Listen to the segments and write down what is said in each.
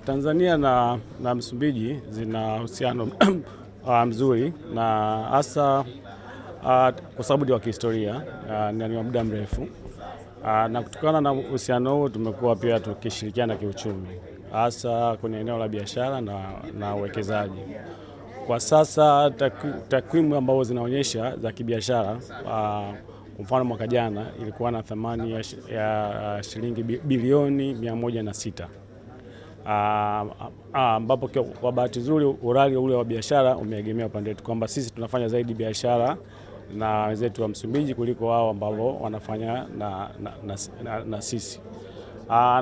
Tanzania na Msumbiji zina uhusiano mzuri na hasa kwa sababu ni wa kihistoria na ni wa muda mrefu. Na kutokana na uhusiano huo tumekuwa pia tukishirikiana kiuchumi, hasa kwenye eneo la biashara na uwekezaji. Kwa sasa takwimu ambazo zinaonyesha za kibiashara, kwa mfano mwaka jana ilikuwa na thamani ya shilingi bilioni 106, ambapo kwa bahati nzuri urali ule wa biashara umeegemea upande wetu, kwamba sisi tunafanya zaidi biashara na wenzetu wa Msumbiji kuliko wao ambao wanafanya na sisi.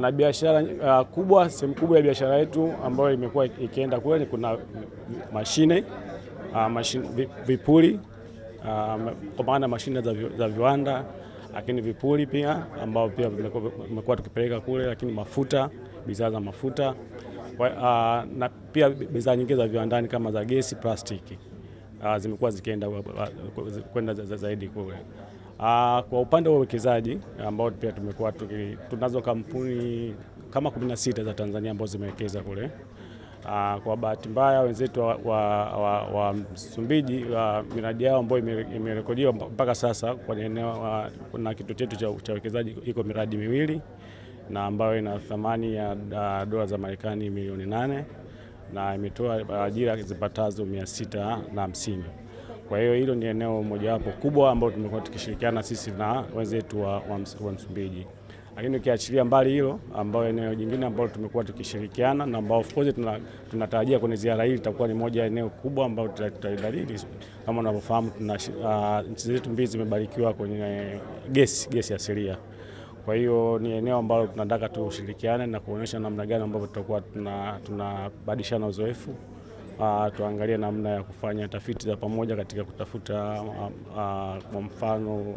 Na biashara kubwa, sehemu kubwa ya biashara yetu ambayo imekuwa ikienda kule, kuna mashine, vipuri, kwa maana mashine za viwanda, lakini vipuri pia ambao pia tumekuwa tukipeleka kule, lakini mafuta, bidhaa za mafuta, na pia bidhaa nyingine za viwandani kama za gesi, plastiki, zimekuwa zikienda kwenda zaidi kule. Kwa upande wa uwekezaji ambao pia tumekuwa tunazo kampuni kama 16 za Tanzania ambazo zimewekeza kule. Kwa bahati mbaya wenzetu wa Msumbiji, miradi yao ambayo imerekodiwa mpaka sasa kwa eneo, kuna kituo chetu cha uwekezaji iko miradi miwili na ambayo ina thamani ya dola za Marekani milioni 8 na imetoa ajira zipatazo 650. Kwa hiyo hilo ni eneo mojawapo kubwa ambalo tumekuwa tukishirikiana sisi na wenzetu wa Msumbiji. Lakini ukiachilia mbali hilo, ambao eneo jingine ambalo tumekuwa tukishirikiana na ambao of course tunatarajia kwenye ziara hii itakuwa ni moja eneo kubwa ambalo tutadadili. Kama unavyofahamu, nchi zetu mbili zimebarikiwa kwenye gesi asilia. Kwa hiyo ni eneo ambalo tunataka tushirikiane na kuonyesha namna gani ambavyo tutakuwa tunabadilishana uzoefu. Tuangalie namna ya kufanya tafiti za pamoja katika kutafuta kwa mfano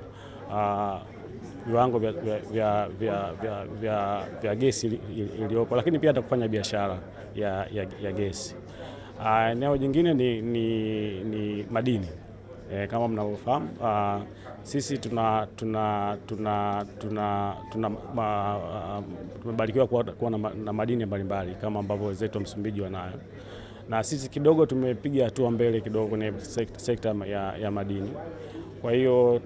viwango vya gesi iliyopo, lakini pia hata kufanya biashara ya gesi. Eneo jingine ni madini. Kama mnavyofahamu, sisi tumebarikiwa kuwa na madini mbalimbali kama ambavyo wenzetu wa Msumbiji wanayo. Na sisi kidogo tumepiga hatua mbele kidogo kwenye sekta ya madini. Kwa hiyo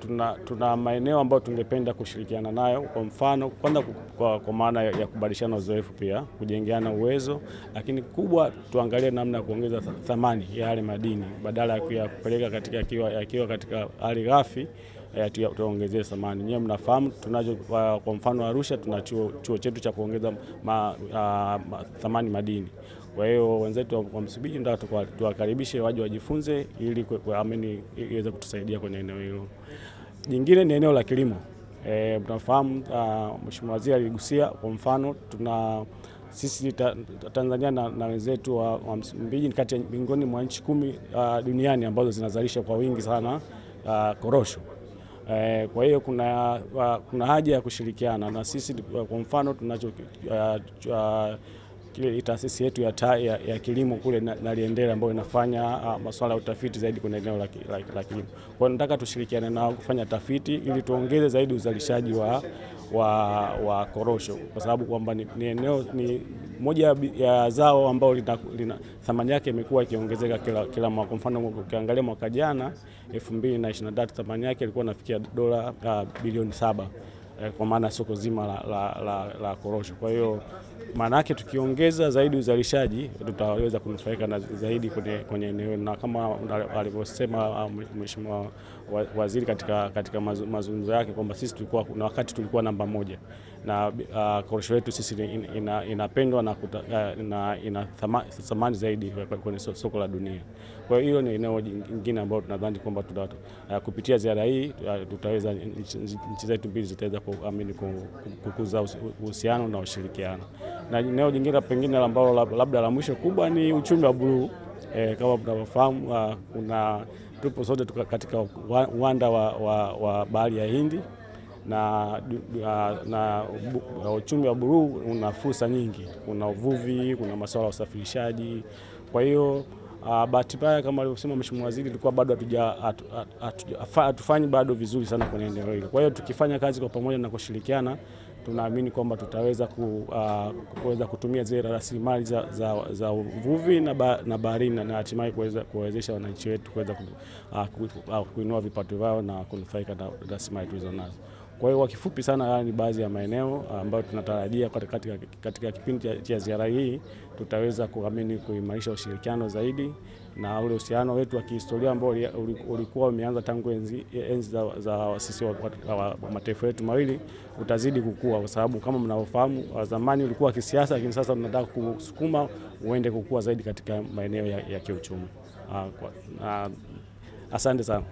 tuna maeneo ambayo tungependa kushirikiana nayo, kwa mfano kwanza kwa maana ya kubadilishana uzoefu, pia kujengeana uwezo, lakini kubwa tuangalie namna ya kuongeza thamani ya yale madini badala ya kupeleka katika yakiwa katika hali ghafi, tuongezee thamani. Nyewe mnafahamu tunacho, kwa mfano Arusha tuna chuo chetu cha kuongeza thamani madini. Kwa hiyo wenzetu wa Msumbiji ndio tuwakaribishe waje wajifunze ili iweze kutusaidia kwenye eneo hilo. Jingine ni eneo la kilimo. Tunafahamu Mheshimiwa Waziri aligusia, kwa mfano sisi Tanzania na wenzetu wa Msumbiji ni kati ya miongoni mwa nchi 10 duniani ambazo zinazalisha kwa wingi sana korosho. Kwa hiyo kuna haja ya kushirikiana na sisi. Kwa mfano tunacho taasisi yetu ya kilimo kule Naliendele ambayo inafanya masuala ya utafiti zaidi kwenye eneo la kilimo. Kwa hiyo nataka tushirikiane nao kufanya tafiti ili tuongeze zaidi uzalishaji wa korosho, kwa sababu kwamba ni moja ya zao ambao lina thamani yake imekuwa ikiongezeka kila mwaka. Kwa mfano ukiangalia mwaka jana 2023 thamani yake ilikuwa inafikia dola bilioni 7, kwa maana soko zima la korosho. Kwa hiyo maana yake tukiongeza zaidi uzalishaji tutaweza kunufaika zaidi kwenye eneo, na kama alivyosema Mheshimiwa Waziri katika mazungumzo yake kwamba sisi tulikuwa namba 1 na korosho yetu sisi inapendwa na ina thamani zaidi kwenye soko la dunia. Kwa hiyo hilo ni eneo jingine ambalo tunadhani kwamba kupitia ziara hii tutaweza, nchi zetu mbili zitaweza kukuza uhusiano na ushirikiano. Na eneo jingine pengine ambalo labda la mwisho kubwa ni uchumi wa buluu. Kama mnavyofahamu, tupo sote katika uwanda wa bahari ya Hindi na uchumi wa buluu una fursa nyingi. Kuna uvuvi, kuna masuala ya usafirishaji. Kwa hiyo bahati mbaya kama alivyosema Mheshimiwa Waziri, tulikuwa bado hatufanyi bado vizuri sana kwenye eneo hilo. Kwa hiyo tukifanya kazi kwa pamoja na kushirikiana tunaamini kwamba tutaweza kuweza kutumia zile rasilimali za uvuvi na baharini na hatimaye kuwezesha wananchi wetu kuweza kuinua vipato vyao na kunufaika na rasilimali tulizonazo. Kwa hiyo kwa kifupi sana, haya ni baadhi ya maeneo ambayo tunatarajia katika kipindi cha ziara hii tutaweza kuimarisha ushirikiano zaidi, na ule uhusiano wetu wa kihistoria ambao ulikuwa umeanza tangu enzi za sisi wa mataifa yetu mawili utazidi kukua, kwa sababu kama mnavyofahamu zamani ulikuwa kisiasa, lakini sasa tunataka kusukuma uende kukua zaidi katika maeneo ya kiuchumi. Asante sana.